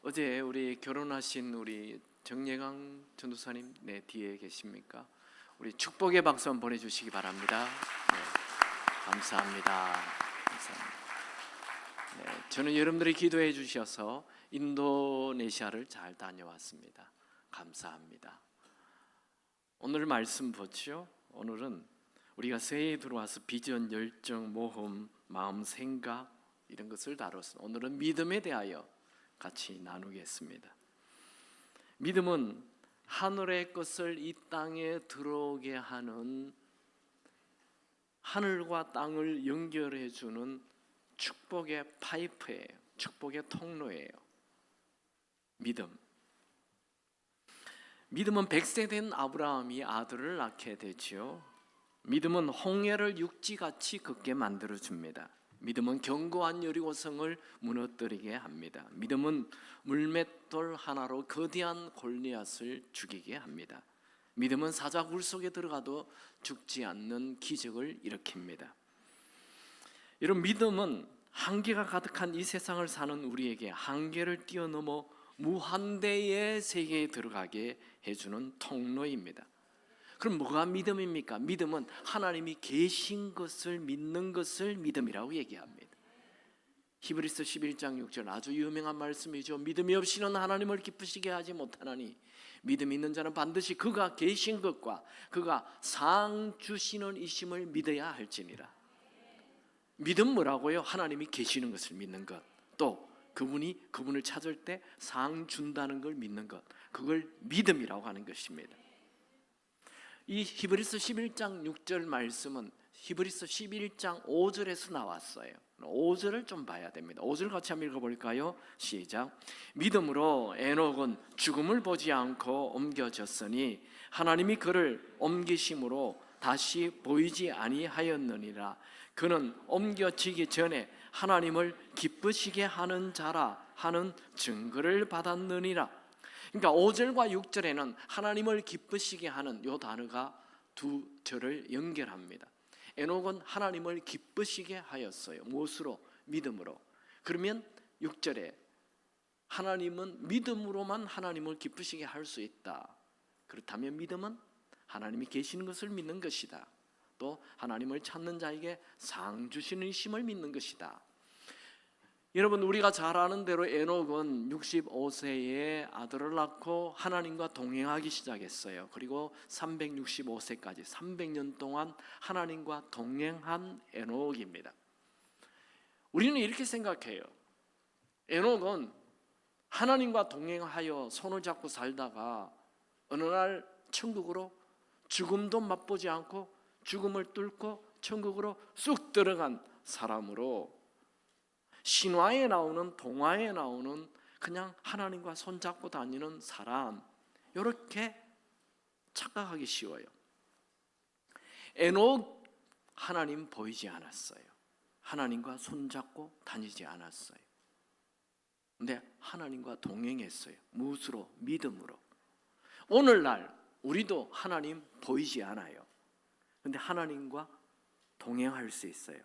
어제 우리 결혼하신 우리 정예강 전도사님 뒤에 계십니까? 우리 축복의 박수 한번 보내주시기 바랍니다. 감사합니다. 감사합니다. 저는 여러분들이 기도해 주셔서 인도네시아를 잘 다녀왔습니다. 감사합니다. 오늘 말씀 보죠. 오늘은 우리가 새해에 들어와서 비전, 열정, 모험, 마음, 생각 이런 것을 다뤘습니다. 오늘은 믿음에 대하여 같이 나누겠습니다. 믿음은 하늘의 것을 이 땅에 들어오게 하는, 하늘과 땅을 연결해 주는 축복의 파이프예요. 축복의 통로예요. 믿음은 100세 된 아브라함이 아들을 낳게 되지요. 믿음은 홍해를 육지같이 걷게 만들어 줍니다. 믿음은 견고한 여리고성을 무너뜨리게 합니다. 믿음은 물맷돌 하나로 거대한 골리앗을 죽이게 합니다. 믿음은 사자굴 속에 들어가도 죽지 않는 기적을 일으킵니다. 이런 믿음은 한계가 가득한 이 세상을 사는 우리에게 한계를 뛰어넘어 무한대의 세계에 들어가게 해주는 통로입니다. 그럼 뭐가 믿음입니까? 믿음은 하나님이 계신 것을 믿는 것을 믿음이라고 얘기합니다. 히브리서 11장 6절 아주 유명한 말씀이죠. 믿음이 없이는 하나님을 기쁘시게 하지 못하나니 믿음 있는 자는 반드시 그가 계신 것과 그가 상 주시는 이심을 믿어야 할지니라. 믿음 뭐라고요? 하나님이 계시는 것을 믿는 것, 또 그분을 찾을 때 상 준다는 걸 믿는 것, 그걸 믿음이라고 하는 것입니다. 이 히브리서 11장 6절 말씀은 히브리서 11장 5절에서 나왔어요. 5절을 좀 봐야 됩니다. 5절 같이 한번 읽어볼까요? 시작. 믿음으로 에녹은 죽음을 보지 않고 옮겨졌으니 하나님이 그를 옮기심으로 다시 보이지 아니하였느니라. 그는 옮겨지기 전에 하나님을 기쁘시게 하는 자라 하는 증거를 받았느니라. 그러니까 5절과 6절에는 하나님을 기쁘시게 하는 이 단어가 두 절을 연결합니다. 에녹은 하나님을 기쁘시게 하였어요. 무엇으로? 믿음으로. 그러면 6절에 하나님은 믿음으로만 하나님을 기쁘시게 할 수 있다. 그렇다면 믿음은 하나님이 계시는 것을 믿는 것이다. 또 하나님을 찾는 자에게 상 주시는 이심을 믿는 것이다. 여러분, 우리가 잘 아는 대로 에녹은 65세에 아들을 낳고 하나님과 동행하기 시작했어요. 그리고 365세까지 300년 동안 하나님과 동행한 에녹입니다. 우리는 이렇게 생각해요. 에녹은 하나님과 동행하여 손을 잡고 살다가 어느 날 천국으로 죽음도 맛보지 않고 죽음을 뚫고 천국으로 쑥 들어간 사람으로, 신화에 나오는, 동화에 나오는 그냥 하나님과 손잡고 다니는 사람, 이렇게 착각하기 쉬워요. 에녹 하나님 보이지 않았어요. 하나님과 손잡고 다니지 않았어요. 근데 하나님과 동행했어요. 무엇으로? 믿음으로. 오늘날 우리도 하나님 보이지 않아요. 근데 하나님과 동행할 수 있어요.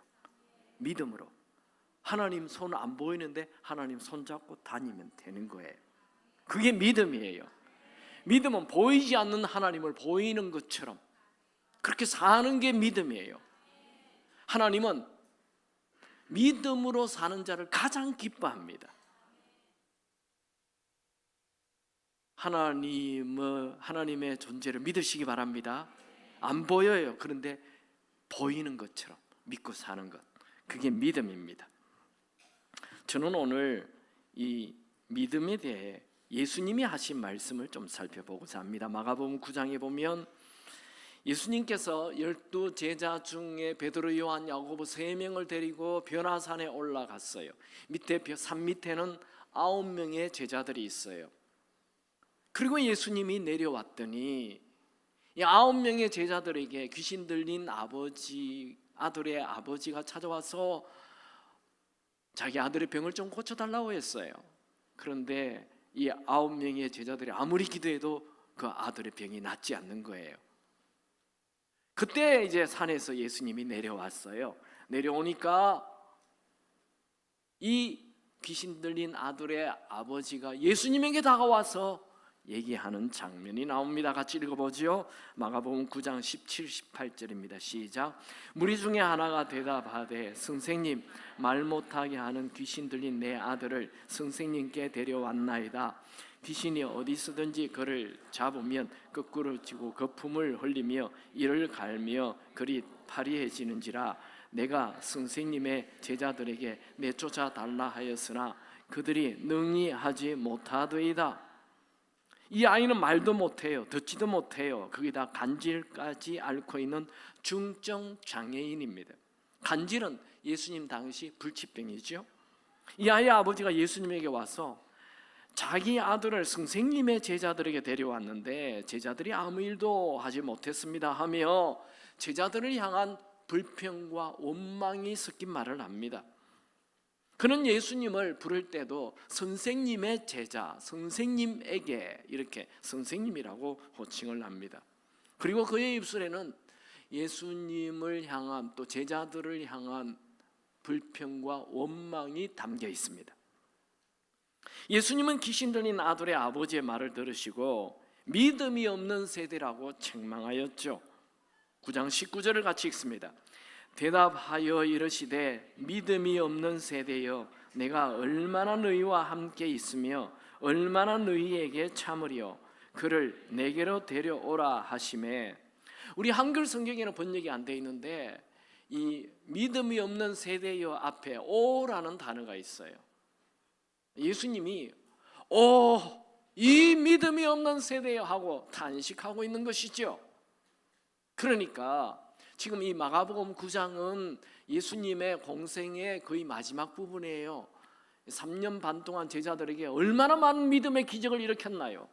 믿음으로. 하나님 손 안 보이는데 하나님 손 잡고 다니면 되는 거예요. 그게 믿음이에요. 믿음은 보이지 않는 하나님을 보이는 것처럼 그렇게 사는 게 믿음이에요. 하나님은 믿음으로 사는 자를 가장 기뻐합니다. 하나님의 존재를 믿으시기 바랍니다. 안 보여요. 그런데 보이는 것처럼 믿고 사는 것, 그게 믿음입니다. 저는 오늘 이 믿음에 대해 예수님이 하신 말씀을 좀 살펴보고자 합니다. 마가복음 9장에 보면 예수님께서 12 제자 중에 베드로, 요한, 야고보 3명을 데리고 변화산에 올라갔어요. 산 밑에는 9명의 제자들이 있어요. 그리고 예수님이 내려왔더니 이 9명의 제자들에게 귀신 들린 아들의 아버지가 찾아와서 자기 아들의 병을 좀 고쳐달라고 했어요. 그런데 이 9명의 제자들이 아무리 기도해도 그 아들의 병이 낫지 않는 거예요. 그때 이제 산에서 예수님이 내려왔어요. 내려오니까 이 귀신 들린 아들의 아버지가 예수님에게 다가와서 얘기하는 장면이 나옵니다. 같이 읽어보죠. 마가복음 9장 17, 18절입니다. 시작. 무리 중에 하나가 대답하되 선생님, 말 못하게 하는 귀신 들린 내 아들을 선생님께 데려왔나이다. 귀신이 어디서든지 그를 잡으면 거꾸로 치고 거품을 흘리며 이를 갈며 그리 파리해지는지라. 내가 선생님의 제자들에게 내쫓아 달라 하였으나 그들이 능히 하지 못하더이다. 이 아이는 말도 못해요. 듣지도 못해요. 거기다 간질까지 앓고 있는 중증 장애인입니다. 간질은 예수님 당시 불치병이죠. 이 아이의 아버지가 예수님에게 와서 자기 아들을 선생님의 제자들에게 데려왔는데 제자들이 아무 일도 하지 못했습니다 하며 제자들을 향한 불평과 원망이 섞인 말을 합니다. 그는 예수님을 부를 때도 선생님의 제자, 선생님에게 이렇게 선생님이라고 호칭을 합니다. 그리고 그의 입술에는 예수님을 향한 또 제자들을 향한 불평과 원망이 담겨 있습니다. 예수님은 귀신 들린 아들의 아버지의 말을 들으시고 믿음이 없는 세대라고 책망하였죠. 9장 19절을 같이 읽습니다. 대답하여 이르시되 믿음이 없는 세대여, 내가 얼마나 너희와 함께 있으며 얼마나 너희에게 참으리요. 그를 내게로 데려오라 하시매. 우리 한글 성경에는 번역이 안 돼 있는데 이 믿음이 없는 세대여 앞에 오라는 단어가 있어요. 예수님이 이 믿음이 없는 세대여 하고 탄식하고 있는 것이죠. 그러니까 지금 이 마가복음 9장은 예수님의 공생의 거의 마지막 부분이에요. 3년 반 동안 제자들에게 얼마나 많은 믿음의 기적을 일으켰나요?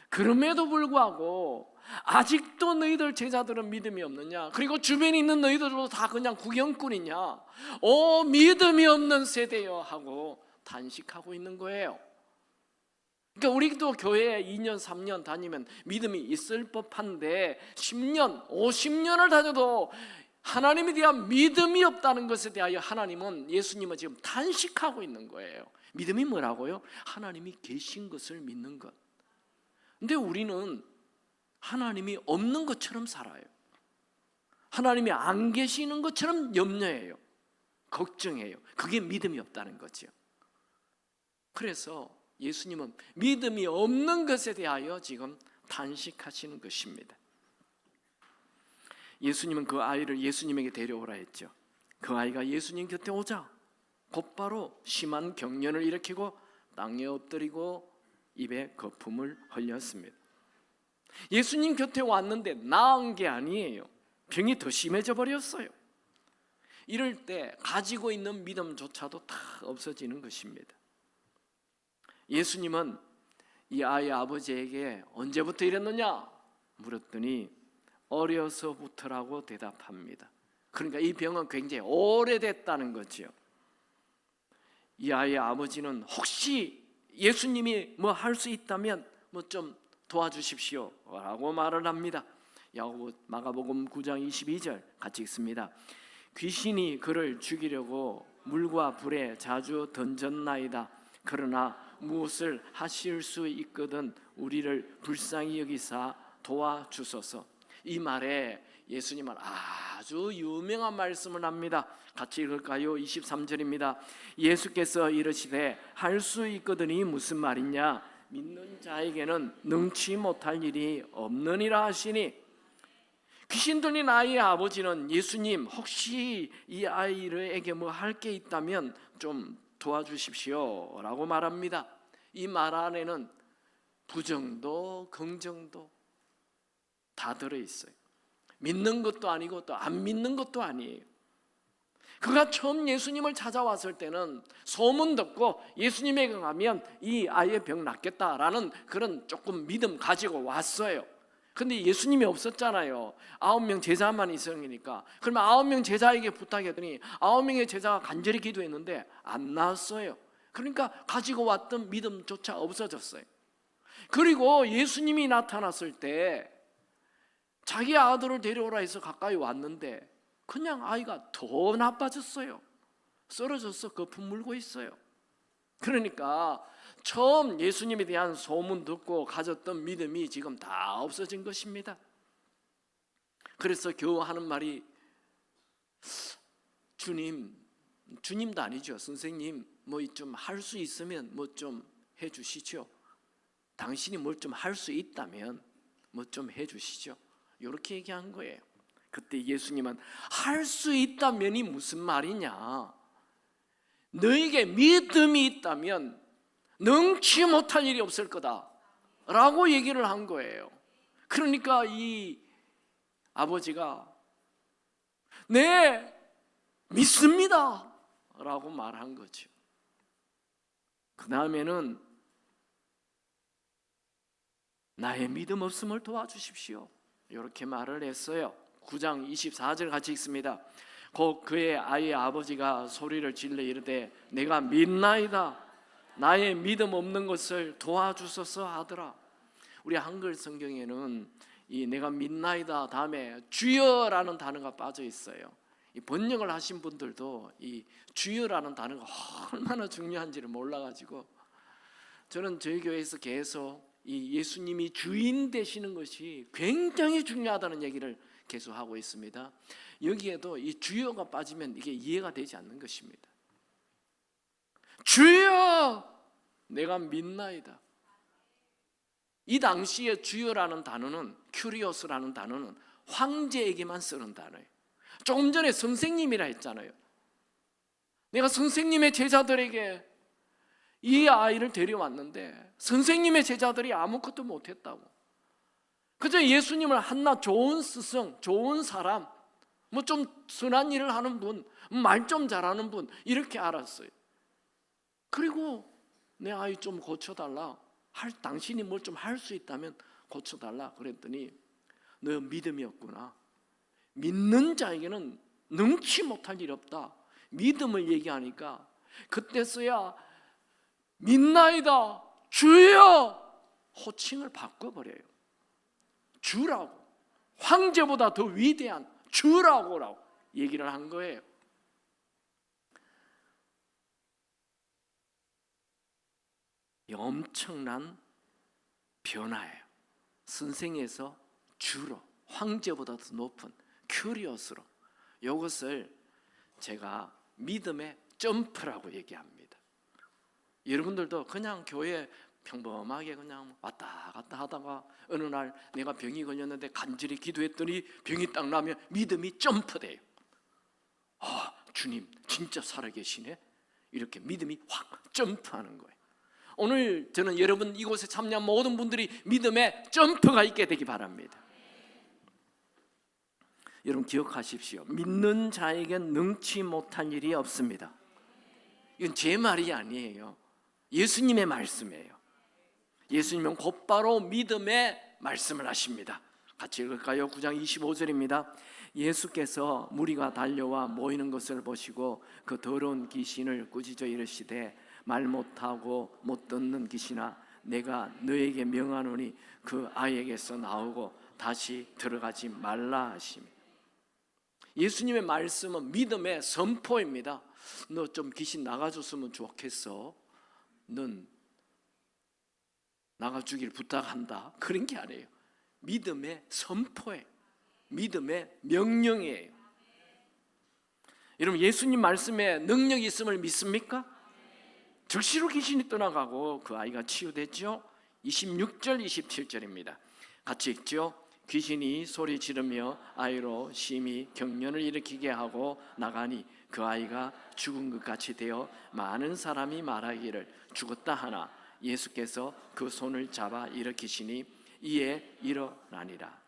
그럼에도 불구하고 아직도 너희들 제자들은 믿음이 없느냐? 그리고 주변에 있는 너희들도 다 그냥 구경꾼이냐? 믿음이 없는 세대여 하고 탄식하고 있는 거예요. 그러니까 우리도 교회에 2년 3년 다니면 믿음이 있을 법한데 10년 50년을 다녀도 하나님에 대한 믿음이 없다는 것에 대하여 하나님은 예수님은 지금 탄식하고 있는 거예요. 믿음이 뭐라고요? 하나님이 계신 것을 믿는 것. 근데 우리는 하나님이 없는 것처럼 살아요. 하나님이 안 계시는 것처럼 염려해요. 걱정해요. 그게 믿음이 없다는 거죠. 그래서 예수님은 믿음이 없는 것에 대하여 지금 탄식하시는 것입니다. 예수님은 그 아이를 예수님에게 데려오라 했죠. 그 아이가 예수님 곁에 오자 곧바로 심한 경련을 일으키고 땅에 엎드리고 입에 거품을 흘렸습니다. 예수님 곁에 왔는데 나은 게 아니에요. 병이 더 심해져 버렸어요. 이럴 때 가지고 있는 믿음조차도 다 없어지는 것입니다. 예수님은 이 아이의 아버지에게 언제부터 이랬느냐 물었더니 어려서부터라고 대답합니다. 그러니까 이 병은 굉장히 오래됐다는 거죠. 이 아이의 아버지는 혹시 예수님이 뭐 할 수 있다면 뭐 좀 도와주십시오 라고 말을 합니다. 마가복음 9장 22절 같이 읽습니다. 귀신이 그를 죽이려고 물과 불에 자주 던졌나이다. 그러나 무엇을 하실 수 있거든 우리를 불쌍히 여기사 도와주소서. 이 말에 예수님은 아주 유명한 말씀을 합니다. 같이 읽을까요? 23절입니다. 예수께서 이르시되 할 수 있거든이 무슨 말이냐? 믿는 자에게는 능치 못할 일이 없느니라 하시니. 귀신 들린 아이의 아버지는 예수님 혹시 이 아이에게 뭐 할 게 있다면 좀 도와주십시오 라고 말합니다. 이 말 안에는 부정도 긍정도 다 들어있어요. 믿는 것도 아니고 또 안 믿는 것도 아니에요. 그가 처음 예수님을 찾아왔을 때는 소문 듣고 예수님에게 가면 이 아이의 병 낫겠다라는 그런 조금 믿음 가지고 왔어요. 근데 예수님이 없었잖아요. 9명 제자만 있으니까. 그러면 9명 제자에게 부탁했더니 9명의 제자가 간절히 기도했는데 안 나왔어요. 그러니까 가지고 왔던 믿음조차 없어졌어요. 그리고 예수님이 나타났을 때 자기 아들을 데려오라 해서 가까이 왔는데 그냥 아이가 더 나빠졌어요. 쓰러져서 거품 물고 있어요. 그러니까 처음 예수님에 대한 소문 듣고 가졌던 믿음이 지금 다 없어진 것입니다. 그래서 겨우 하는 말이 주님도 아니죠. 선생님, 뭐 좀 할 수 있으면 뭐 좀 해주시죠. 당신이 뭘 좀 할 수 있다면 뭐 좀 해주시죠. 이렇게 얘기한 거예요. 그때 예수님은 할 수 있다면이 무슨 말이냐? 너에게 믿음이 있다면 능치 못할 일이 없을 거다 라고 얘기를 한 거예요. 그러니까 이 아버지가 네, 믿습니다 라고 말한 거죠. 그 다음에는 나의 믿음 없음을 도와주십시오 이렇게 말을 했어요. 9장 24절 같이 읽습니다. 곧 그의 아이의 아버지가 소리를 질러 이르되 내가 믿나이다 나의 믿음 없는 것을 도와주소서 하더라. 우리 한글 성경에는 이 내가 믿나이다 다음에 주여라는 단어가 빠져 있어요. 이 번역을 하신 분들도 이 주여라는 단어가 얼마나 중요한지를 몰라가지고 저는 저희 교회에서 계속 이 예수님이 주인 되시는 것이 굉장히 중요하다는 얘기를 계속 하고 있습니다. 여기에도 이 주여가 빠지면 이게 이해가 되지 않는 것입니다. 주여 내가 믿나이다. 이 당시에 주여라는 단어는 큐리오스라는 단어는 황제에게만 쓰는 단어예요. 조금 전에 선생님이라 했잖아요. 내가 선생님의 제자들에게 이 아이를 데려왔는데 선생님의 제자들이 아무것도 못했다고. 그저 예수님을 한낱 좋은 스승, 좋은 사람, 뭐 좀 선한 일을 하는 분, 말 좀 잘하는 분 이렇게 알았어요. 그리고 내 아이 좀 고쳐달라. 당신이 뭘 좀 할 수 있다면 고쳐달라 그랬더니 너 믿음이 없구나. 믿는 자에게는 능치 못할 일 없다. 믿음을 얘기하니까 그때서야 믿나이다 주여 호칭을 바꿔버려요. 주라고, 황제보다 더 위대한 주라고 얘기를 한 거예요. 이 엄청난 변화예요. 선생에서 주로, 황제보다 더 높은 큐리오스로. 이것을 제가 믿음의 점프라고 얘기합니다. 여러분들도 그냥 교회 평범하게 그냥 왔다 갔다 하다가 어느 날 내가 병이 걸렸는데 간절히 기도했더니 병이 딱 나면 믿음이 점프돼요. 주님 진짜 살아계시네. 이렇게 믿음이 확 점프하는 거예요. 오늘 저는 여러분 이곳에 참여한 모든 분들이 믿음의 점프가 있게 되기 바랍니다. 여러분 기억하십시오. 믿는 자에겐 능치 못한 일이 없습니다. 이건 제 말이 아니에요. 예수님의 말씀이에요. 예수님은 곧바로 믿음의 말씀을 하십니다. 같이 읽을까요? 9장 25절입니다. 예수께서 무리가 달려와 모이는 것을 보시고 그 더러운 귀신을 꾸짖어 이르시되 말 못하고 못 듣는 귀신아 내가 너에게 명하노니 그 아이에게서 나오고 다시 들어가지 말라 하시며. 예수님의 말씀은 믿음의 선포입니다. 너 좀 귀신 나가줬으면 좋겠어. 넌 나가주길 부탁한다. 그런 게 아니에요. 믿음의 선포예요. 믿음의 명령이에요. 여러분 예수님 말씀에 능력이 있음을 믿습니까? 즉시로 귀신이 떠나가고 그 아이가 치유됐죠. 26절 27절입니다. 같이 읽죠. 귀신이 소리 지르며 아이로 심히 경련을 일으키게 하고 나가니 그 아이가 죽은 것 같이 되어 많은 사람이 말하기를 죽었다 하나 예수께서 그 손을 잡아 일으키시니 이에 일어나니라.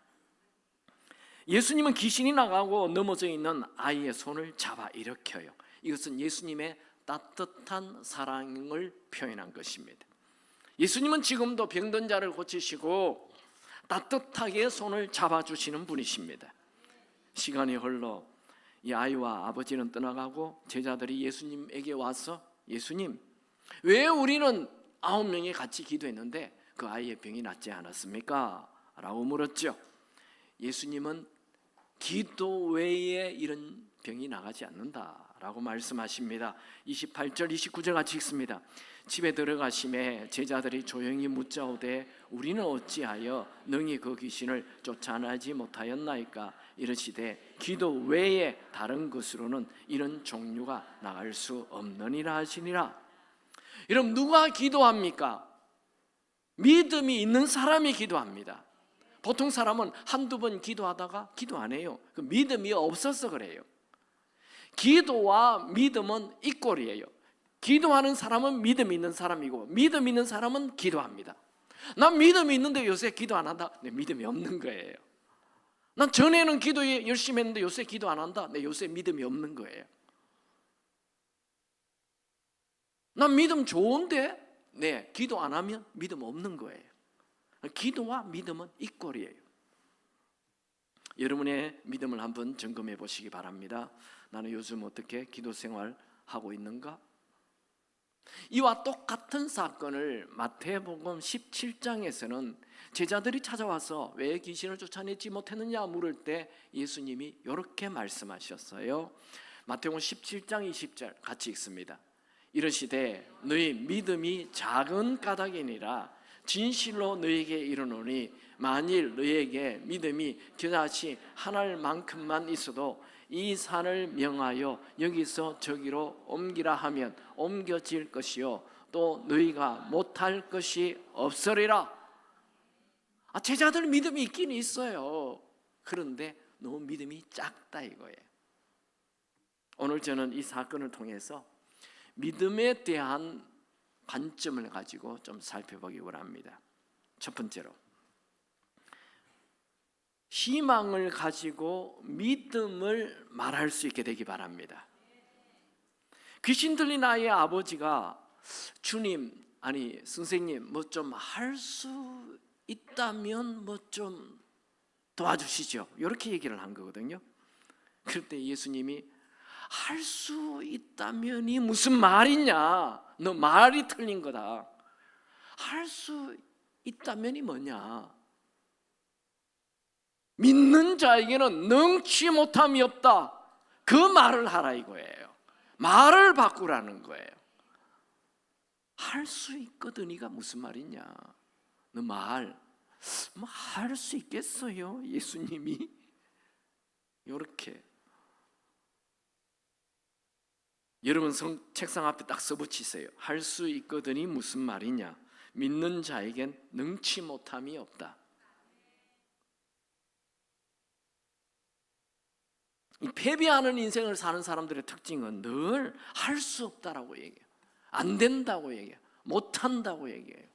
예수님은 귀신이 나가고 넘어져 있는 아이의 손을 잡아 일으켜요. 이것은 예수님의 따뜻한 사랑을 표현한 것입니다. 예수님은 지금도 병든 자를 고치시고 따뜻하게 손을 잡아주시는 분이십니다. 시간이 흘러 이 아이와 아버지는 떠나가고 제자들이 예수님에게 와서 예수님 왜 우리는 9명이 같이 기도했는데 그 아이의 병이 낫지 않았습니까? 라고 물었죠. 예수님은 기도 외에 이런 병이 나가지 않는다 라고 말씀하십니다. 28절 29절 같이 읽습니다. 집에 들어가심에 제자들이 조용히 묻자오되 우리는 어찌하여 능히 그 귀신을 쫓아내지 못하였나이까? 이르시되 기도 외에 다른 것으로는 이런 종류가 나갈 수 없느니라 하시니라. 여러분, 누가 기도합니까? 믿음이 있는 사람이 기도합니다. 보통 사람은 한두 번 기도하다가 기도 안 해요. 그 믿음이 없어서 그래요. 기도와 믿음은 이꼴이에요. 기도하는 사람은 믿음이 있는 사람이고 믿음 있는 사람은 기도합니다. 난 믿음이 있는데 요새 기도 안 한다? 내 믿음이 없는 거예요. 난 전에는 기도 열심히 했는데 요새 기도 안 한다? 내 요새 믿음이 없는 거예요. 난 믿음 좋은데 네, 기도 안 하면 믿음 없는 거예요. 기도와 믿음은 이꼴이에요. 여러분의 믿음을 한번 점검해 보시기 바랍니다. 나는 요즘 어떻게 기도 생활하고 있는가? 이와 똑같은 사건을 마태복음 17장에서는 제자들이 찾아와서 왜 귀신을 쫓아내지 못했느냐 물을 때 예수님이 이렇게 말씀하셨어요. 마태복음 17장 20절 같이 읽습니다. 이르시되 너희 믿음이 작은 까닭이니라. 진실로 너희에게 이르노니 만일 너희에게 믿음이 겨자씨 한 알만큼만 있어도 이 산을 명하여 여기서 저기로 옮기라 하면 옮겨질 것이요 또 너희가 못할 것이 없으리라. 제자들 믿음이 있긴 있어요. 그런데 너무 믿음이 작다 이거예요. 오늘 저는 이 사건을 통해서 믿음에 대한 관점을 가지고 좀 살펴보기 원합니다. 첫 번째로 희망을 가지고 믿음을 말할 수 있게 되기 바랍니다. 귀신 들린 아이의 아버지가 주님, 아니 선생님 뭐 좀 할 수 있다면 뭐 좀 도와주시죠, 이렇게 얘기를 한 거거든요. 그럴 때 예수님이 할 수 있다면이 무슨 말이냐, 너 말이 틀린 거다. 할 수 있다면이 뭐냐, 믿는 자에게는 능치 못함이 없다, 그 말을 하라 이거예요. 말을 바꾸라는 거예요. 할 수 있거든이가 무슨 말이냐, 너 말 뭐 할 수 있겠어요? 예수님이 이렇게 여러분 책상 앞에 딱 써붙이세요. 할 수 있거든이 무슨 말이냐, 믿는 자에겐 능치 못함이 없다. 이 패배하는 인생을 사는 사람들의 특징은 늘 할 수 없다라고 얘기해요. 안 된다고 얘기해요. 못한다고 얘기해요.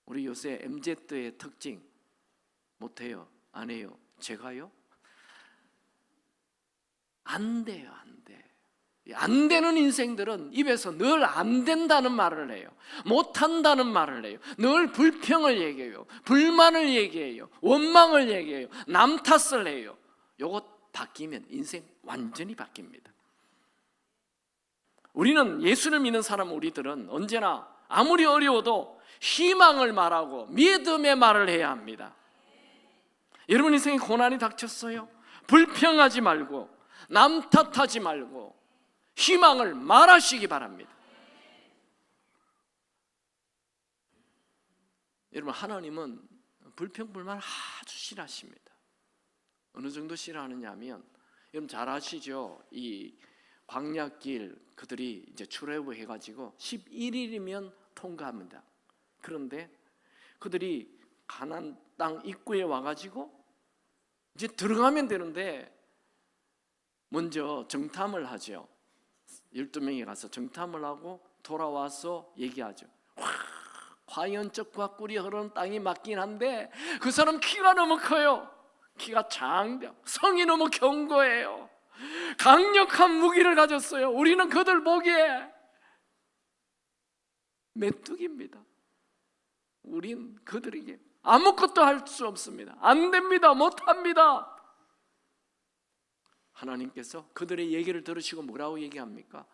우리 요새 MZ의 특징, 못해요, 안 해요, 제가요? 안 돼요, 안 돼. 안 되는 인생들은 입에서 늘 안 된다는 말을 해요. 못한다는 말을 해요. 늘 불평을 얘기해요. 불만을 얘기해요. 원망을 얘기해요. 남 탓을 해요. 요것 바뀌면 인생 완전히 바뀝니다. 우리는 예수를 믿는 사람, 우리들은 언제나 아무리 어려워도 희망을 말하고 믿음의 말을 해야 합니다. 여러분 인생에 고난이 닥쳤어요? 불평하지 말고 남 탓하지 말고 희망을 말하시기 바랍니다. 여러분, 하나님은 불평불만 아주 싫어하십니다. 어느 정도 싫어하느냐 하면, 여러분 잘 아시죠? 이 광야길 그들이 이제 출애굽 해가지고 11일이면 통과합니다. 그런데 그들이 가나안 땅 입구에 와가지고 이제 들어가면 되는데 먼저 정탐을 하죠. 12명이 가서 정탐을 하고 돌아와서 얘기하죠. 과연 적과 꿀이 흐르는 땅이 맞긴 한데 그 사람 키가 너무 커요. 키가 장대, 성이 너무 견고해요. 강력한 무기를 가졌어요. 우리는 그들 보기에 메뚜기입니다. 우린 그들에게 아무것도 할 수 없습니다. 안 됩니다. 못합니다. 하나님께서 그들의 얘기를 들으시고 뭐라고 얘기합니까?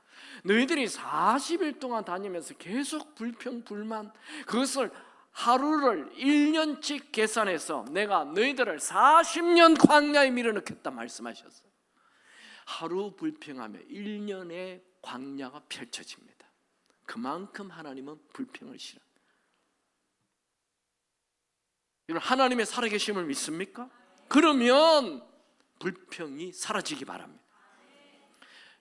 너희들이 40일 동안 다니면서 계속 불평, 불만, 그것을 하루를 1년치 계산해서 내가 너희들을 40년 광야에 밀어넣겠다 말씀하셨어요. 하루 불평하며 1년의 광야가 펼쳐집니다. 그만큼 하나님은 불평을 싫어합니다. 여러분, 하나님의 살아계심을 믿습니까? 그러면 불평이 사라지기 바랍니다.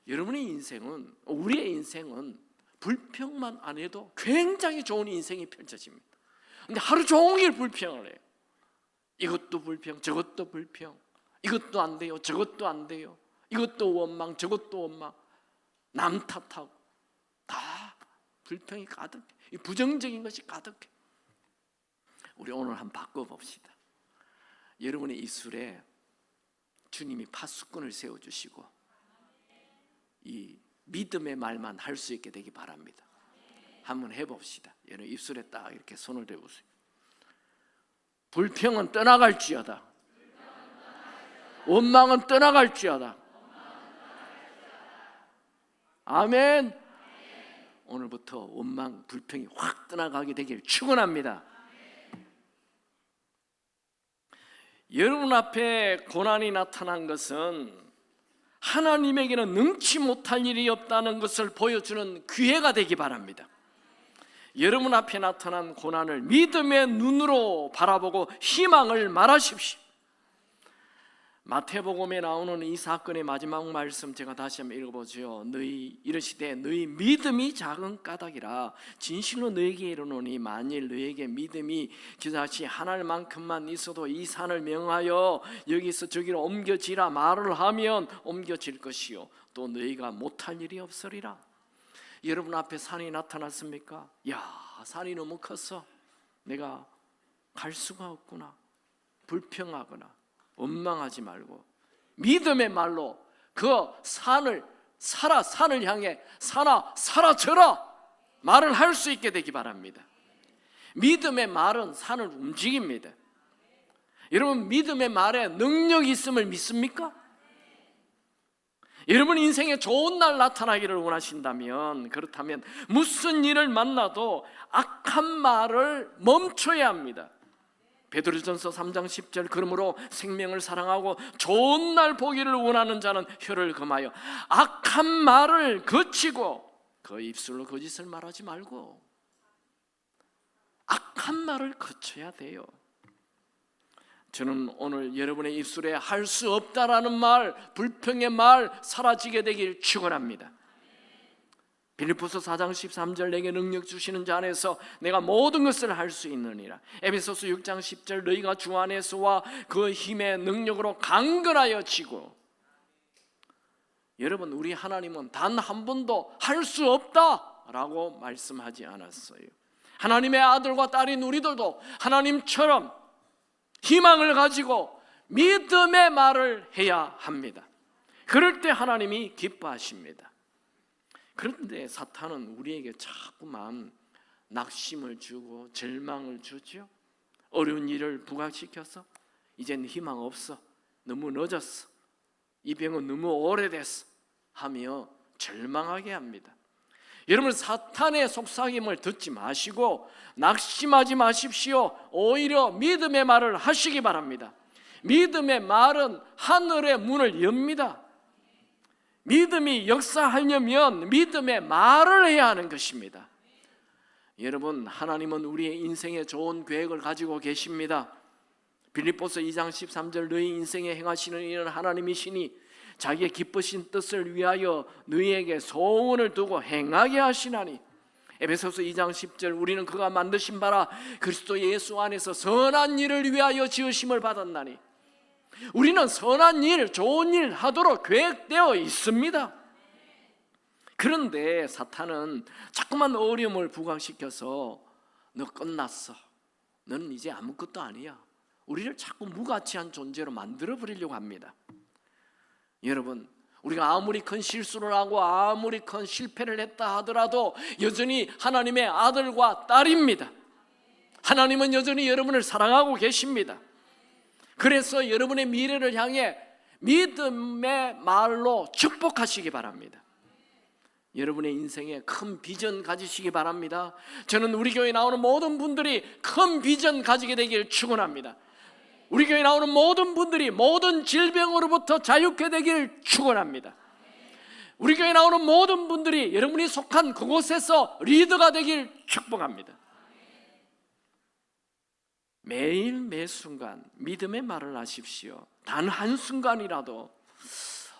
여러분의 인생은, 우리의 인생은 불평만 안 해도 굉장히 좋은 인생이 펼쳐집니다. 근데 하루 종일 불평을 해요. 이것도 불평, 저것도 불평, 이것도 안 돼요, 저것도 안 돼요, 이것도 원망, 저것도 원망, 남 탓하고, 다 불평이 가득해. 부정적인 것이 가득해. 우리 오늘 한번 바꿔봅시다. 여러분의 입술에 주님이 파수꾼을 세워주시고 이 믿음의 말만 할 수 있게 되기 바랍니다. 한번 해봅시다. 여러분 입술에 딱 이렇게 손을 대보세요. 불평은 떠나갈지어다. 원망은 떠나갈지어다. 아멘. 오늘부터 원망, 불평이 확 떠나가게 되길 축원합니다. 여러분 앞에 고난이 나타난 것은 하나님에게는 능치 못할 일이 없다는 것을 보여주는 기회가 되기 바랍니다. 여러분 앞에 나타난 고난을 믿음의 눈으로 바라보고 희망을 말하십시오. 마태복음에 나오는 이 사건의 마지막 말씀 제가 다시 한번 읽어보죠. 너희 이르시되 너희 믿음이 작은 까닭이라 진실로 너희에게 이르노니 만일 너희에게 믿음이 그다시 하늘만큼만 있어도 이 산을 명하여 여기서 저기로 옮겨지라 말을 하면 옮겨질 것이요 또 너희가 못할 일이 없으리라. 여러분 앞에 산이 나타났습니까? 야, 산이 너무 컸어. 내가 갈 수가 없구나. 불평하거나 원망하지 말고 믿음의 말로 그 산을 산을 향해 산아 사라져라 말을 할 수 있게 되기 바랍니다. 믿음의 말은 산을 움직입니다. 여러분 믿음의 말에 능력이 있음을 믿습니까? 여러분 인생에 좋은 날 나타나기를 원하신다면, 그렇다면 무슨 일을 만나도 악한 말을 멈춰야 합니다. 베드로전서 3장 10절 그러므로 생명을 사랑하고 좋은 날 보기를 원하는 자는 혀를 금하여 악한 말을 거치고 그 입술로 거짓을 말하지 말고 악한 말을 거쳐야 돼요. 저는 오늘 여러분의 입술에 할 수 없다라는 말, 불평의 말 사라지게 되길 축원합니다. 빌립보서 4장 13절 내게 능력 주시는 자 안에서 내가 모든 것을 할 수 있느니라. 에베소서 6장 10절 너희가 주 안에서와 그 힘의 능력으로 강건하여 지고. 여러분 우리 하나님은 단 한 번도 할 수 없다라고 말씀하지 않았어요. 하나님의 아들과 딸인 우리들도 하나님처럼 희망을 가지고 믿음의 말을 해야 합니다. 그럴 때 하나님이 기뻐하십니다. 그런데 사탄은 우리에게 자꾸만 낙심을 주고 절망을 주죠. 어려운 일을 부각시켜서 이제는 희망 없어, 너무 늦었어, 이 병은 너무 오래됐어 하며 절망하게 합니다. 여러분 사탄의 속삭임을 듣지 마시고 낙심하지 마십시오. 오히려 믿음의 말을 하시기 바랍니다. 믿음의 말은 하늘의 문을 엽니다. 믿음이 역사하려면 믿음의 말을 해야 하는 것입니다. 여러분 하나님은 우리의 인생에 좋은 계획을 가지고 계십니다. 빌립보서 2장 13절 너희 인생에 행하시는 일은 하나님이시니 자기의 기쁘신 뜻을 위하여 너희에게 소원을 두고 행하게 하시나니. 에베소서 2장 10절 우리는 그가 만드신 바라 그리스도 예수 안에서 선한 일을 위하여 지으심을 받았나니. 우리는 선한 일, 좋은 일 하도록 계획되어 있습니다. 그런데 사탄은 자꾸만 어려움을 부각시켜서 너 끝났어, 너는 이제 아무것도 아니야, 우리를 자꾸 무가치한 존재로 만들어버리려고 합니다. 여러분 우리가 아무리 큰 실수를 하고 아무리 큰 실패를 했다 하더라도 여전히 하나님의 아들과 딸입니다. 하나님은 여전히 여러분을 사랑하고 계십니다. 그래서 여러분의 미래를 향해 믿음의 말로 축복하시기 바랍니다. 여러분의 인생에 큰 비전 가지시기 바랍니다. 저는 우리 교회에 나오는 모든 분들이 큰 비전 가지게 되길 축원합니다. 우리 교회에 나오는 모든 분들이 모든 질병으로부터 자유케 되기를 축원합니다. 우리 교회 나오는 모든 분들이 여러분이 속한 그곳에서 리더가 되길 축복합니다. 매일 매순간 믿음의 말을 하십시오. 단 한순간이라도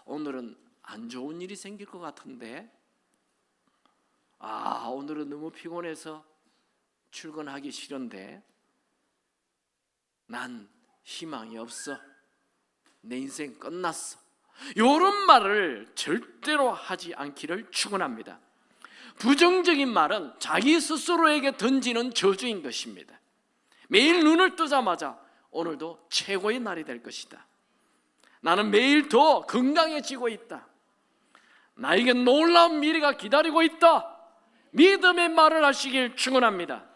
오늘은 안 좋은 일이 생길 것 같은데, 오늘은 너무 피곤해서 출근하기 싫은데, 난 희망이 없어, 내 인생 끝났어, 이런 말을 절대로 하지 않기를 축원합니다. 부정적인 말은 자기 스스로에게 던지는 저주인 것입니다. 매일 눈을 뜨자마자 오늘도 최고의 날이 될 것이다, 나는 매일 더 건강해지고 있다, 나에게 놀라운 미래가 기다리고 있다, 믿음의 말을 하시길 축원합니다.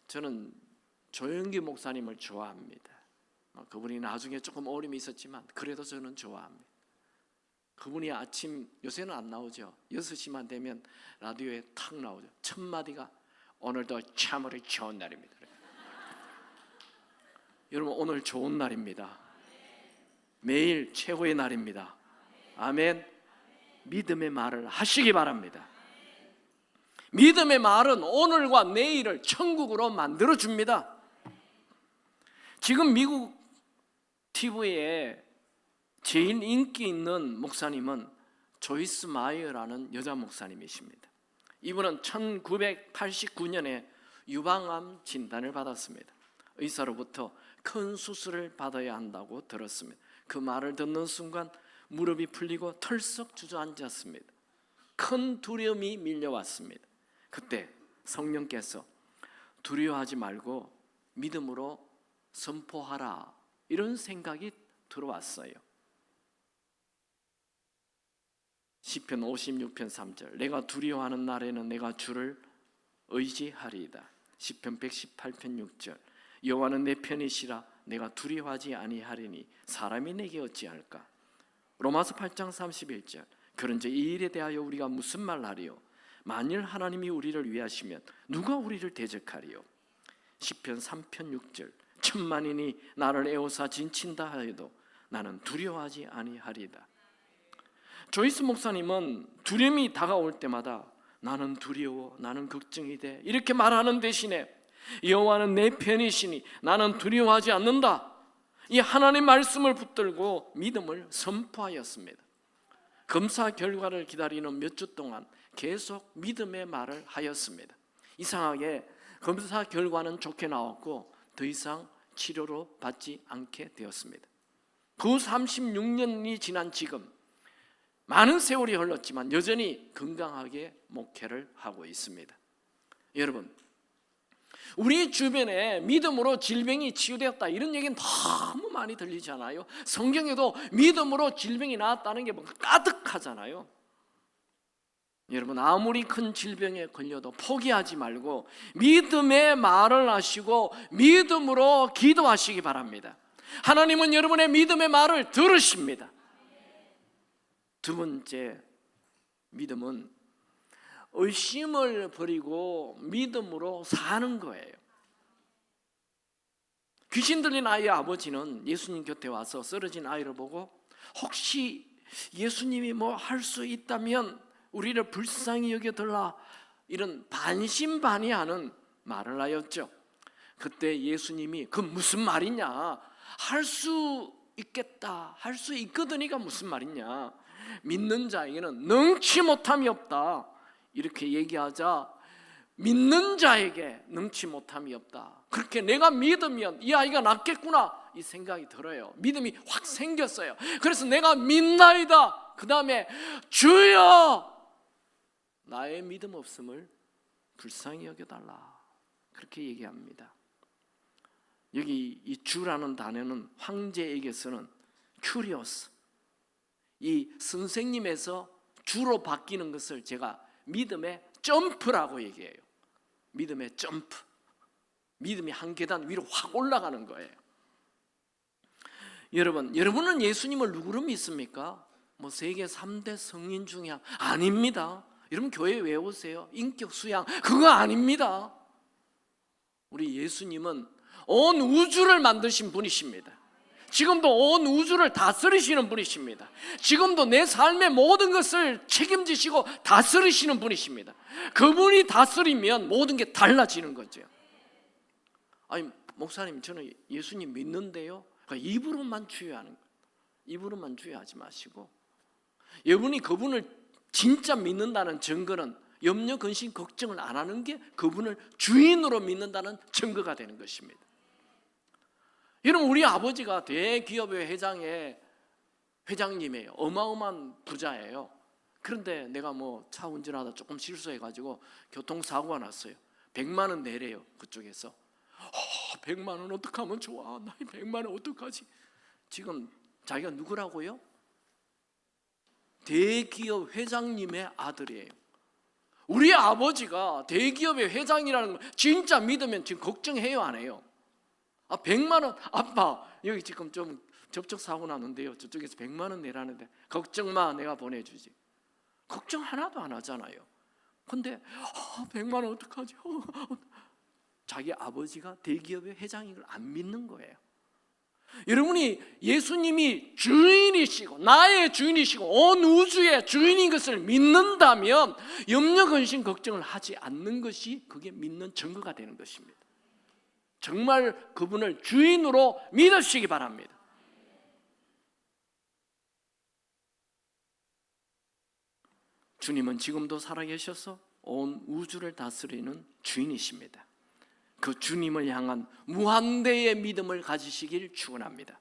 저는 조영기 목사님을 좋아합니다. 그분이 나중에 조금 어려움이 있었지만 그래도 저는 좋아합니다. 그분이 아침, 요새는 안 나오죠, 6시만 되면 라디오에 탁 나오죠. 첫 마디가 오늘도 참으로 좋은 날입니다. 여러분, 오늘 좋은 날입니다. 매일 최고의 날입니다. 아멘. 믿음의 말을 하시기 바랍니다. 믿음의 말은 오늘과 내일을 천국으로 만들어줍니다. 지금 미국 TV에 제일 인기 있는 목사님은 조이스 마이어라는 여자 목사님이십니다. 이분은 1989년에 유방암 진단을 받았습니다. 의사로부터 큰 수술을 받아야 한다고 들었습니다. 그 말을 듣는 순간 무릎이 풀리고 털썩 주저앉았습니다. 큰 두려움이 밀려왔습니다. 그때 성령께서 두려워하지 말고 믿음으로 선포하라, 이런 생각이 들어왔어요. 시편 56편 3절, 내가 두려워하는 날에는 내가 주를 의지하리이다. 시편 118편 6절, 여호와는 내 편이시라 내가 두려워하지 아니하리니 사람이 내게 어찌할까. 로마서 8장 31절, 그런즉 이 일에 대하여 우리가 무슨 말하리요, 만일 하나님이 우리를 위하시면 누가 우리를 대적하리요. 시편 3편 6절, 천만인이 나를 에워싸 진친다 하여도 나는 두려워하지 아니하리이다. 조이스 목사님은 두려움이 다가올 때마다 나는 두려워, 나는 걱정이 돼, 이렇게 말하는 대신에 여호와는 내 편이시니 나는 두려워하지 않는다, 이 하나님 말씀을 붙들고 믿음을 선포하였습니다. 검사 결과를 기다리는 몇 주 동안 계속 믿음의 말을 하였습니다. 이상하게 검사 결과는 좋게 나왔고 더 이상 치료로 받지 않게 되었습니다. 그 36년이 지난 지금 많은 세월이 흘렀지만 여전히 건강하게 목회를 하고 있습니다. 여러분, 우리 주변에 믿음으로 질병이 치유되었다, 이런 얘기는 너무 많이 들리잖아요. 성경에도 믿음으로 질병이 나았다는 게 가득하잖아요. 여러분, 아무리 큰 질병에 걸려도 포기하지 말고 믿음의 말을 하시고 믿음으로 기도하시기 바랍니다. 하나님은 여러분의 믿음의 말을 들으십니다. 두 번째, 믿음은 의심을 버리고 믿음으로 사는 거예요. 귀신 들린 아이의 아버지는 예수님 곁에 와서 쓰러진 아이를 보고 혹시 예수님이 뭐 할 수 있다면 우리를 불쌍히 여겨달라, 이런 반신반의하는 말을 하였죠. 그때 예수님이 그 무슨 말이냐, 할 수 있겠다, 할 수 있거든이가 무슨 말이냐, 믿는 자에게는 능치 못함이 없다, 이렇게 얘기하자 믿는 자에게 능치 못함이 없다, 그렇게 내가 믿으면 이 아이가 낫겠구나, 이 생각이 들어요. 믿음이 확 생겼어요. 그래서 내가 믿나이다, 그 다음에 주여 나의 믿음 없음을 불쌍히 여겨달라, 그렇게 얘기합니다. 여기 이 주라는 단어는 황제에게서는 큐리오스, 이 선생님에서 주로 바뀌는 것을 제가 믿음의 점프라고 얘기해요. 믿음의 점프, 믿음이 한 계단 위로 확 올라가는 거예요. 여러분은 예수님을 누구로 믿습니까? 뭐 세계 3대 성인 중에 아닙니다. 여러분 교회 왜 오세요? 인격 수양 그거 아닙니다. 우리 예수님은 온 우주를 만드신 분이십니다. 지금도 온 우주를 다스리시는 분이십니다. 지금도 내 삶의 모든 것을 책임지시고 다스리시는 분이십니다. 그분이 다스리면 모든 게 달라지는 거죠. 아니, 목사님, 저는 예수님 믿는데요. 그러니까 입으로만 주의하는 거예요. 입으로만 주의하지 마시고, 여러분이 그분을 진짜 믿는다는 증거는 염려, 근심, 걱정을 안 하는 게 그분을 주인으로 믿는다는 증거가 되는 것입니다. 여러분, 우리 아버지가 대기업의 회장님이에요. 어마어마한 부자예요. 그런데 내가 차 운전하다 조금 실수해가지고 교통사고가 났어요. 100만 원 내래요. 그쪽에서 100만 원 어떡하면 좋아, 나 100만 원 어떡하지? 지금 자기가 누구라고요? 대기업 회장님의 아들이에요. 우리 아버지가 대기업의 회장이라는 걸 진짜 믿으면 지금 걱정해요, 안 해요? 100만 원, 아빠 여기 지금 좀 접촉사고 났는데요, 저쪽에서 100만 원 내라는데 걱정 마, 내가 보내주지. 걱정 하나도 안 하잖아요. 근데 100만 원 어떡하지? 자기 아버지가 대기업의 회장인 걸 안 믿는 거예요. 여러분이 예수님이 주인이시고 나의 주인이시고 온 우주의 주인인 것을 믿는다면 염려, 근심, 걱정을 하지 않는 것이 그게 믿는 증거가 되는 것입니다. 정말 그분을 주인으로 믿으시기 바랍니다. 주님은 지금도 살아계셔서 온 우주를 다스리는 주인이십니다. 그 주님을 향한 무한대의 믿음을 가지시길 축원합니다.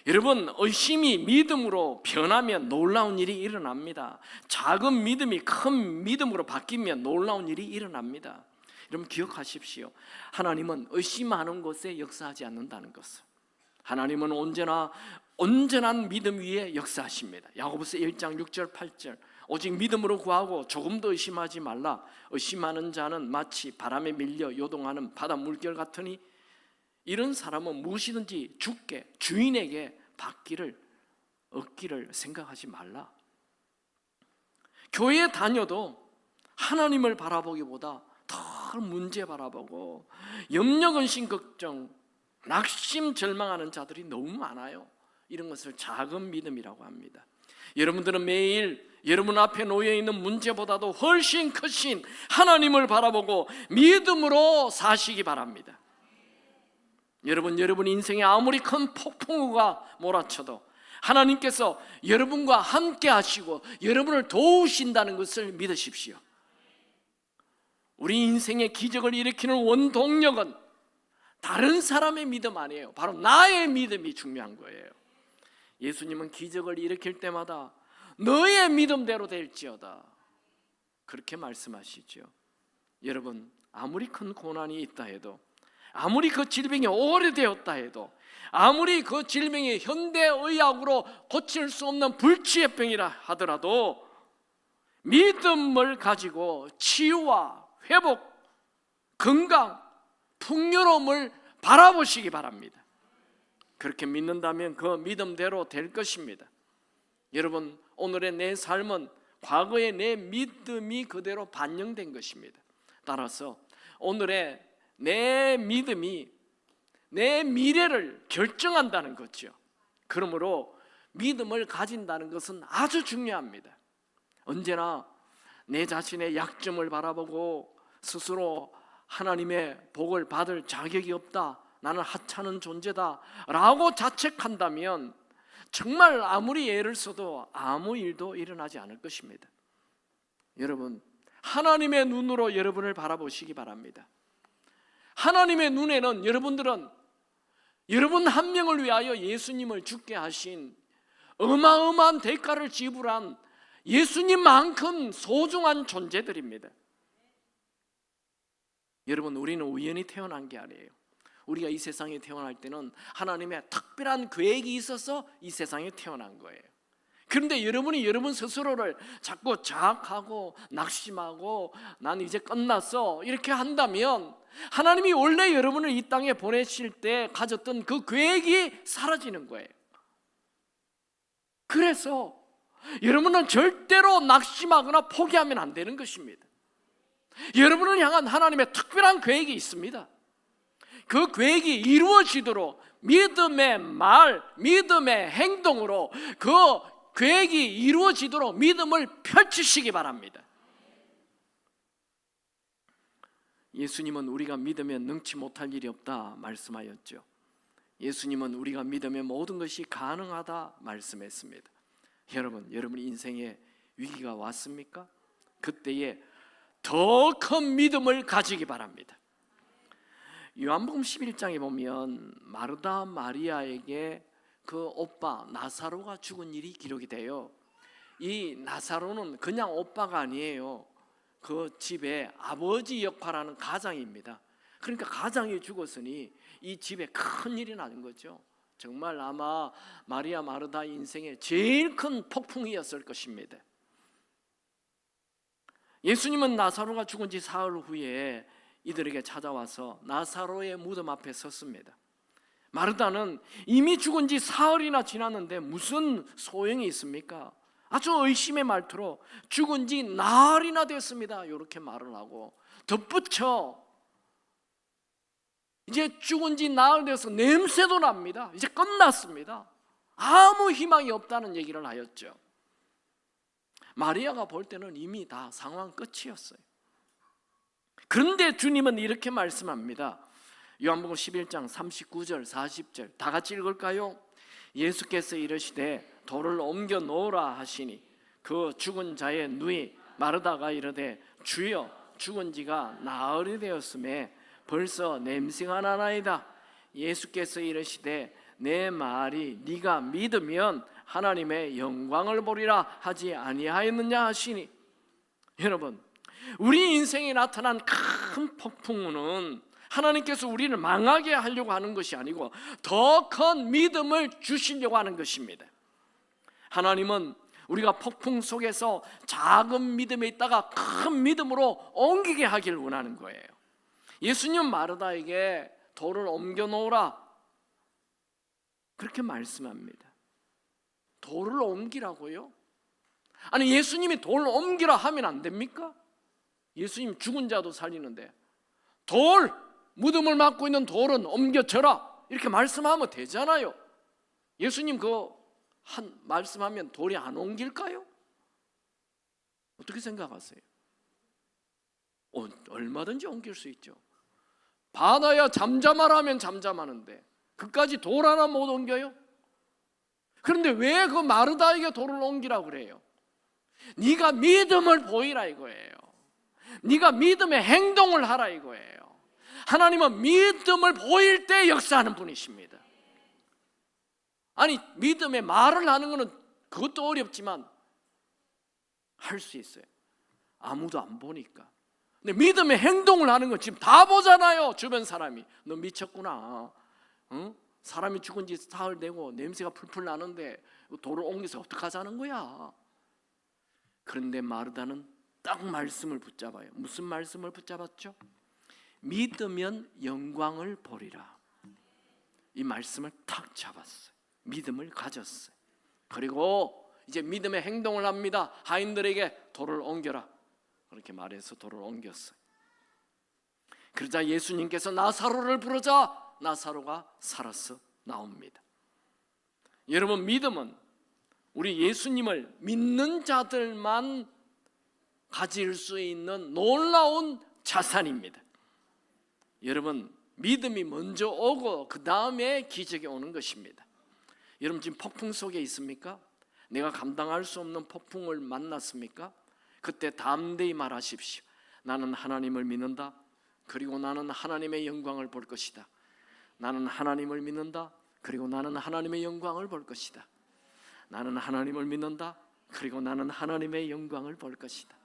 여러분, 의심이 믿음으로 변하면 놀라운 일이 일어납니다. 작은 믿음이 큰 믿음으로 바뀌면 놀라운 일이 일어납니다. 여러분, 기억하십시오. 하나님은 의심하는 곳에 역사하지 않는다는 것을. 하나님은 언제나 온전한 믿음 위에 역사하십니다. 야고보서 1장 6절 8절, 오직 믿음으로 구하고 조금도 의심하지 말라. 의심하는 자는 마치 바람에 밀려 요동하는 바다 물결 같으니 이런 사람은 무엇이든지 주께, 주인에게 얻기를 생각하지 말라. 교회에 다녀도 하나님을 바라보기보다 더 문제 바라보고 염려, 근심, 걱정, 낙심, 절망하는 자들이 너무 많아요. 이런 것을 작은 믿음이라고 합니다. 여러분들은 매일 여러분 앞에 놓여있는 문제보다도 훨씬 크신 하나님을 바라보고 믿음으로 사시기 바랍니다. 여러분 인생에 아무리 큰 폭풍우가 몰아쳐도 하나님께서 여러분과 함께 하시고 여러분을 도우신다는 것을 믿으십시오. 우리 인생의 기적을 일으키는 원동력은 다른 사람의 믿음 아니에요. 바로 나의 믿음이 중요한 거예요. 예수님은 기적을 일으킬 때마다 너의 믿음대로 될지어다, 그렇게 말씀하시죠. 여러분, 아무리 큰 고난이 있다 해도, 아무리 그 질병이 오래되었다 해도, 아무리 그 질병이 현대의학으로 고칠 수 없는 불치의 병이라 하더라도 믿음을 가지고 치유와 회복, 건강, 풍요로움을 바라보시기 바랍니다. 그렇게 믿는다면 그 믿음대로 될 것입니다. 여러분, 오늘의 내 삶은 과거의 내 믿음이 그대로 반영된 것입니다. 따라서 오늘의 내 믿음이 내 미래를 결정한다는 거죠. 그러므로 믿음을 가진다는 것은 아주 중요합니다. 언제나 내 자신의 약점을 바라보고 스스로 하나님의 복을 받을 자격이 없다, 나는 하찮은 존재다 라고 자책한다면 정말 아무리 애를 써도 아무 일도 일어나지 않을 것입니다. 여러분, 하나님의 눈으로 여러분을 바라보시기 바랍니다. 하나님의 눈에는 여러분들은 여러분 한 명을 위하여 예수님을 죽게 하신 어마어마한 대가를 지불한 예수님만큼 소중한 존재들입니다. 여러분, 우리는 우연히 태어난 게 아니에요. 우리가 이 세상에 태어날 때는 하나님의 특별한 계획이 있어서 이 세상에 태어난 거예요. 그런데 여러분이 여러분 스스로를 자꾸 자학하고 낙심하고 난 이제 끝났어 이렇게 한다면 하나님이 원래 여러분을 이 땅에 보내실 때 가졌던 그 계획이 사라지는 거예요. 그래서 여러분은 절대로 낙심하거나 포기하면 안 되는 것입니다. 여러분을 향한 하나님의 특별한 계획이 있습니다. 그 계획이 이루어지도록 믿음의 말, 믿음의 행동으로 그 계획이 이루어지도록 믿음을 펼치시기 바랍니다. 예수님은 우리가 믿으면 능치 못할 일이 없다 말씀하였죠. 예수님은 우리가 믿으면 모든 것이 가능하다 말씀했습니다. 여러분, 여러분 인생에 위기가 왔습니까? 그때에 더 큰 믿음을 가지기 바랍니다. 요한복음 11장에 보면 마르다 마리아에게 그 오빠 나사로가 죽은 일이 기록이 돼요. 이 나사로는 그냥 오빠가 아니에요. 그 집에 아버지 역할하는 가장입니다. 그러니까 가장이 죽었으니 이 집에 큰 일이 나는 거죠. 정말 아마 마리아 마르다 인생의 제일 큰 폭풍이었을 것입니다. 예수님은 나사로가 죽은 지 사흘 후에 이들에게 찾아와서 나사로의 무덤 앞에 섰습니다. 마르다는 이미 죽은 지 사흘이나 지났는데 무슨 소용이 있습니까? 아주 의심의 말투로 죽은 지 나흘이나 됐습니다 이렇게 말을 하고 덧붙여 이제 죽은 지 나흘 돼서 냄새도 납니다. 이제 끝났습니다. 아무 희망이 없다는 얘기를 하였죠. 마리아가 볼 때는 이미 다 상황 끝이었어요. 그런데 주님은 이렇게 말씀합니다. 요한복음 11장 39절 40절 다 같이 읽을까요? 예수께서 이르시되 돌을 옮겨 놓으라 하시니 그 죽은 자의 누이 마르다가 이르되 주여 죽은 지가 나흘이 되었음에 벌써 냄새가 나나이다. 예수께서 이르시되 내 말이 네가 믿으면 하나님의 영광을 보리라 하지 아니하였느냐 하시니. 여러분, 우리 인생에 나타난 큰 폭풍우는 하나님께서 우리를 망하게 하려고 하는 것이 아니고 더 큰 믿음을 주시려고 하는 것입니다. 하나님은 우리가 폭풍 속에서 작은 믿음에 있다가 큰 믿음으로 옮기게 하기를 원하는 거예요. 예수님 마르다에게 돌을 옮겨 놓으라 그렇게 말씀합니다. 돌을 옮기라고요? 아니 예수님이 돌을 옮기라 하면 안 됩니까? 예수님 죽은 자도 살리는데 돌, 무덤을 막고 있는 돌은 옮겨져라 이렇게 말씀하면 되잖아요. 예수님 말씀하면 돌이 안 옮길까요? 어떻게 생각하세요? 얼마든지 옮길 수 있죠. 바다야 잠잠하라 하면 잠잠하는데 그까지 돌 하나 못 옮겨요? 그런데 왜 그 마르다에게 돌을 옮기라고 그래요? 네가 믿음을 보이라 이거예요. 네가 믿음의 행동을 하라 이거예요. 하나님은 믿음을 보일 때 역사하는 분이십니다. 아니 믿음의 말을 하는 것은 그것도 어렵지만 할 수 있어요. 아무도 안 보니까. 근데 믿음의 행동을 하는 건 지금 다 보잖아요. 주변 사람이 너 미쳤구나. 응? 사람이 죽은 지 사흘 되고 냄새가 풀풀 나는데 돌을 옮겨서 어떡하자는 거야. 그런데 마르다는 딱 말씀을 붙잡아요. 무슨 말씀을 붙잡았죠? 믿으면 영광을 보리라. 이 말씀을 탁 잡았어요. 믿음을 가졌어요. 그리고 이제 믿음의 행동을 합니다. 하인들에게 돌을 옮겨라 그렇게 말해서 돌을 옮겼어요. 그러자 예수님께서 나사로를 부르자 나사로가 살아서 나옵니다. 여러분, 믿음은 우리 예수님을 믿는 자들만 가질 수 있는 놀라운 자산입니다. 여러분, 믿음이 먼저 오고 그 다음에 기적이 오는 것입니다. 여러분 지금 폭풍 속에 있습니까? 내가 감당할 수 없는 폭풍을 만났습니까? 그때 담대히 말하십시오. 나는 하나님을 믿는다. 그리고 나는 하나님의 영광을 볼 것이다. 나는 하나님을 믿는다. 그리고 나는 하나님의 영광을 볼 것이다. 나는 하나님을 믿는다. 그리고 나는 하나님의 영광을 볼 것이다.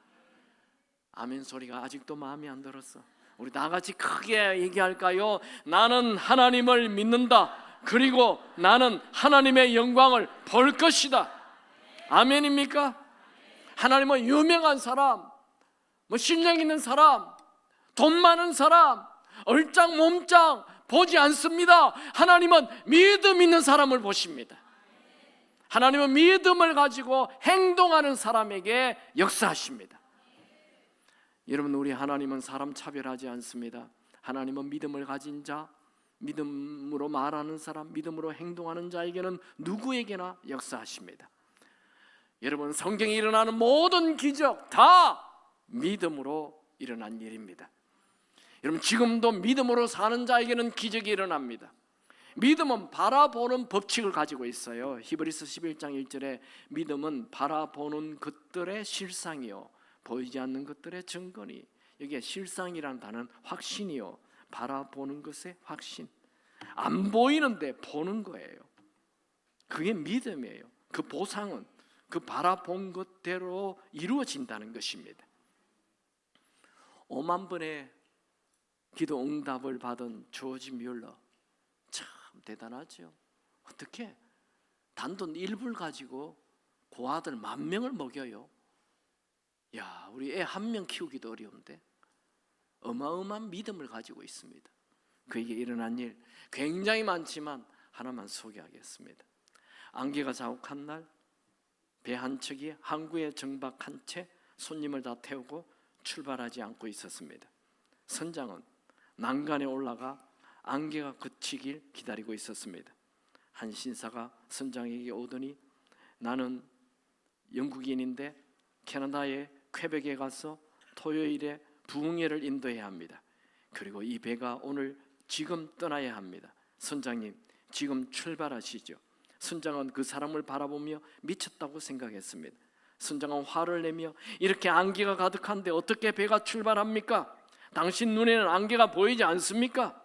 아멘 소리가 아직도 마음에 안 들었어. 우리 다 같이 크게 얘기할까요? 나는 하나님을 믿는다. 그리고 나는 하나님의 영광을 볼 것이다. 아멘입니까? 하나님은 유명한 사람, 실력 있는 사람, 돈 많은 사람, 얼짱 몸짱 보지 않습니다. 하나님은 믿음 있는 사람을 보십니다. 하나님은 믿음을 가지고 행동하는 사람에게 역사하십니다. 여러분, 우리 하나님은 사람 차별하지 않습니다. 하나님은 믿음을 가진 자, 믿음으로 말하는 사람, 믿음으로 행동하는 자에게는 누구에게나 역사하십니다. 여러분, 성경에 일어나는 모든 기적 다 믿음으로 일어난 일입니다. 여러분, 지금도 믿음으로 사는 자에게는 기적이 일어납니다. 믿음은 바라보는 법칙을 가지고 있어요. 히브리서 11장 1절에 믿음은 바라보는 것들의 실상이요 보이지 않는 것들의 증거니. 여기에 실상이라는 단어는 확신이요, 바라보는 것의 확신. 안 보이는데 보는 거예요. 그게 믿음이에요. 그 보상은 그 바라본 것대로 이루어진다는 것입니다. 5만 번의 기도 응답을 받은 조지 뮬러, 참 대단하죠. 어떻게 단돈 1불 가지고 그 아들 10,000명을 먹여요. 야, 우리 애 1명 키우기도 어려운데 어마어마한 믿음을 가지고 있습니다. 그에게 일어난 일 굉장히 많지만 하나만 소개하겠습니다. 안개가 자욱한 날, 배 한 척이 항구에 정박한 채 손님을 다 태우고 출발하지 않고 있었습니다. 선장은 난간에 올라가 안개가 그치길 기다리고 있었습니다. 한 신사가 선장에게 오더니, 나는 영국인인데 캐나다의 퀘벡에 가서 토요일에 부흥회를 인도해야 합니다. 그리고 이 배가 오늘 지금 떠나야 합니다. 선장님, 지금 출발하시죠. 선장은 그 사람을 바라보며 미쳤다고 생각했습니다. 선장은 화를 내며, 이렇게 안개가 가득한데 어떻게 배가 출발합니까? 당신 눈에는 안개가 보이지 않습니까?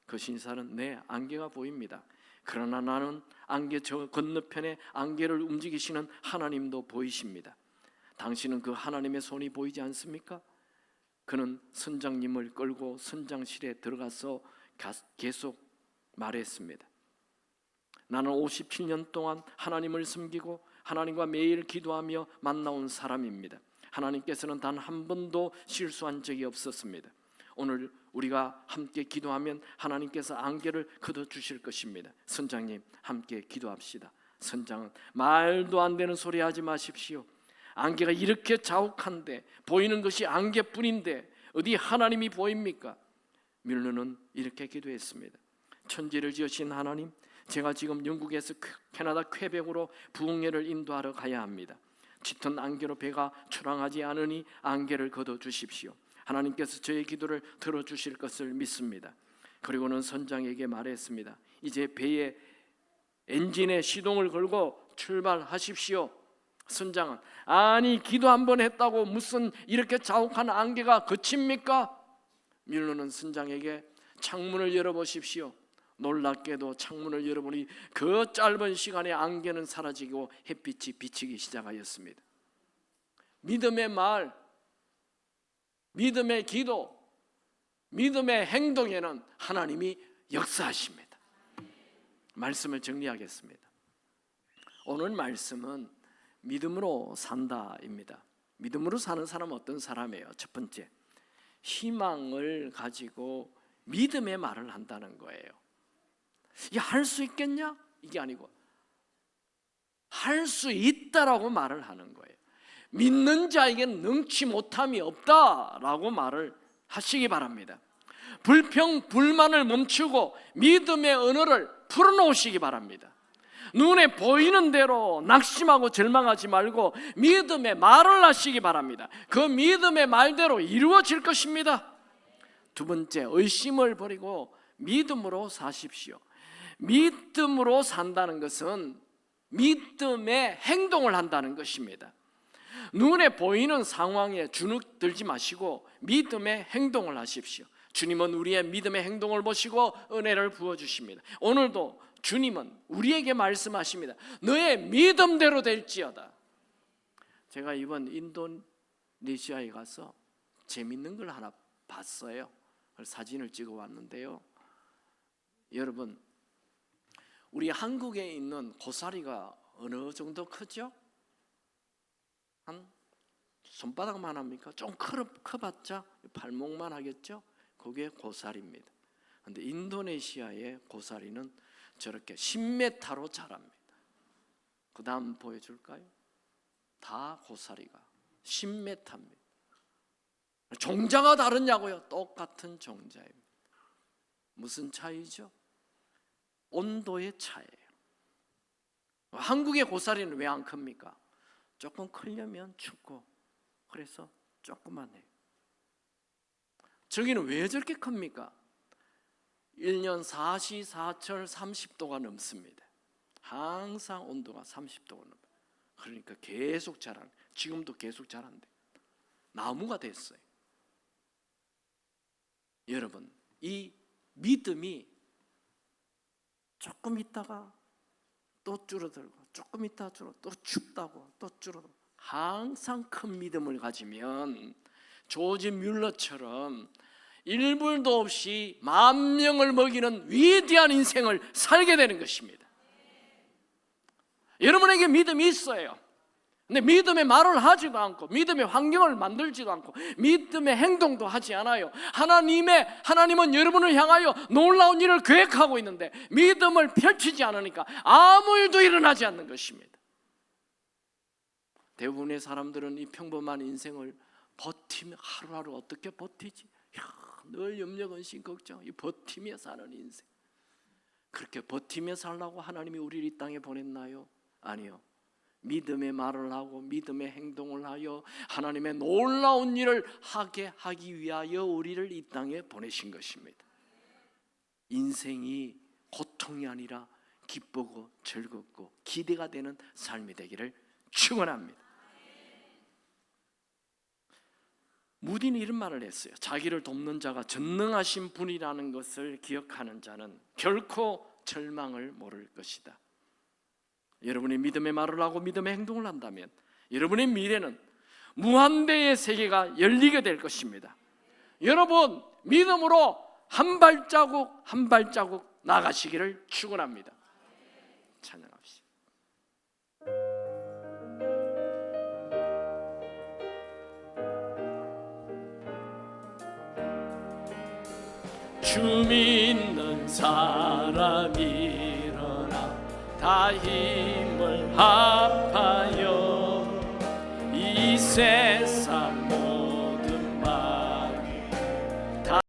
그 신사는, 네, 안개가 보입니다. 그러나 나는 안개 저 건너편에 안개를 움직이시는 하나님도 보이십니다. 당신은 그 하나님의 손이 보이지 않습니까? 그는 선장님을 끌고 선장실에 들어가서 계속 말했습니다. 나는 57년 동안 하나님을 섬기고 하나님과 매일 기도하며 만나온 사람입니다. 하나님께서는 단 한 번도 실수한 적이 없었습니다. 오늘 우리가 함께 기도하면 하나님께서 안개를 걷어주실 것입니다. 선장님, 함께 기도합시다. 선장은, 말도 안 되는 소리 하지 마십시오. 안개가 이렇게 자욱한데 보이는 것이 안개뿐인데 어디 하나님이 보입니까? 뮬러는 이렇게 기도했습니다. 천지를 지으신 하나님, 제가 지금 영국에서 캐나다 퀘벡으로 부흥회를 인도하러 가야 합니다. 짙은 안개로 배가 출항하지 않으니 안개를 걷어주십시오. 하나님께서 저의 기도를 들어주실 것을 믿습니다. 그리고는 선장에게 말했습니다. 이제 배의 엔진에 시동을 걸고 출발하십시오. 선장은, 아니, 기도 한번 했다고 무슨 이렇게 자욱한 안개가 그칩니까? 뮬러는 선장에게, 창문을 열어보십시오. 놀랍게도 창문을 열어보니 그 짧은 시간에 안개는 사라지고 햇빛이 비치기 시작하였습니다. 믿음의 말, 믿음의 기도, 믿음의 행동에는 하나님이 역사하십니다. 말씀을 정리하겠습니다. 오늘 말씀은 믿음으로 산다입니다. 믿음으로 사는 사람은 어떤 사람이에요? 첫 번째, 희망을 가지고 믿음의 말을 한다는 거예요. 이게 할 수 있겠냐? 이게 아니고 할 수 있다라고 말을 하는 거예요. 믿는 자에겐 능치 못함이 없다라고 말을 하시기 바랍니다. 불평, 불만을 멈추고 믿음의 언어를 풀어놓으시기 바랍니다. 눈에 보이는 대로 낙심하고 절망하지 말고 믿음의 말을 하시기 바랍니다. 그 믿음의 말대로 이루어질 것입니다. 두 번째, 의심을 버리고 믿음으로 사십시오. 믿음으로 산다는 것은 믿음의 행동을 한다는 것입니다. 눈에 보이는 상황에 주눅 들지 마시고 믿음의 행동을 하십시오. 주님은 우리의 믿음의 행동을 보시고 은혜를 부어주십니다. 오늘도 주님은 우리에게 말씀하십니다. 너의 믿음대로 될지어다. 제가 이번 인도네시아에 가서 재밌는 걸 하나 봤어요. 사진을 찍어 왔는데요. 여러분, 우리 한국에 있는 고사리가 어느 정도 크죠? 한 손바닥만 합니까? 좀 커봤자 발목만 하겠죠? 그게 고사리입니다. 그런데 인도네시아의 고사리는 저렇게 10m로 자랍니다. 그 다음 보여줄까요? 다 고사리가 10m입니다. 종자가 다르냐고요? 똑같은 종자입니다. 무슨 차이죠? 온도의 차이예요. 한국의 고사리는 왜 안 큽니까? 조금 크려면 춥고 그래서 조그만 해요. 저기는 왜 저렇게 큽니까? 1년 4시4철 30도가 넘습니다. 항상 온도가 30도가 넘어요. 그러니까 계속 자라는, 지금도 계속 자란대. 나무가 됐어요. 여러분, 이 믿음이 조금 있다가 또 줄어들고, 조금 있다가 또 춥다고 또 줄어들고, 항상 큰 믿음을 가지면 조지 뮬러처럼 1불도 없이 10,000명을 먹이는 위대한 인생을 살게 되는 것입니다. 여러분에게 믿음이 있어요. 근데 믿음의 말을 하지도 않고, 믿음의 환경을 만들지도 않고, 믿음의 행동도 하지 않아요. 하나님은 여러분을 향하여 놀라운 일을 계획하고 있는데 믿음을 펼치지 않으니까 아무 일도 일어나지 않는 것입니다. 대부분의 사람들은 이 평범한 인생을 버티며 하루하루 어떻게 버티지? 늘 염려, 근심, 걱정, 이 버티며 사는 인생. 그렇게 버티며 살라고 하나님이 우리를 이 땅에 보냈나요? 아니요. 믿음의 말을 하고 믿음의 행동을 하여 하나님의 놀라운 일을 하기 위하여 우리를 이 땅에 보내신 것입니다. 인생이 고통이 아니라 기쁘고 즐겁고 기대가 되는 삶이 되기를 축원합니다. 무디는 이런 말을 했어요. 자기를 돕는 자가 전능하신 분이라는 것을 기억하는 자는 결코 절망을 모를 것이다. 여러분이 믿음의 말을 하고 믿음의 행동을 한다면 여러분의 미래는 무한대의 세계가 열리게 될 것입니다. 여러분, 믿음으로 한 발자국 한 발자국 나가시기를 축원합니다. 찬양합시다. 주 믿는 사람이 일어나 다 힘을 합하여 이 세상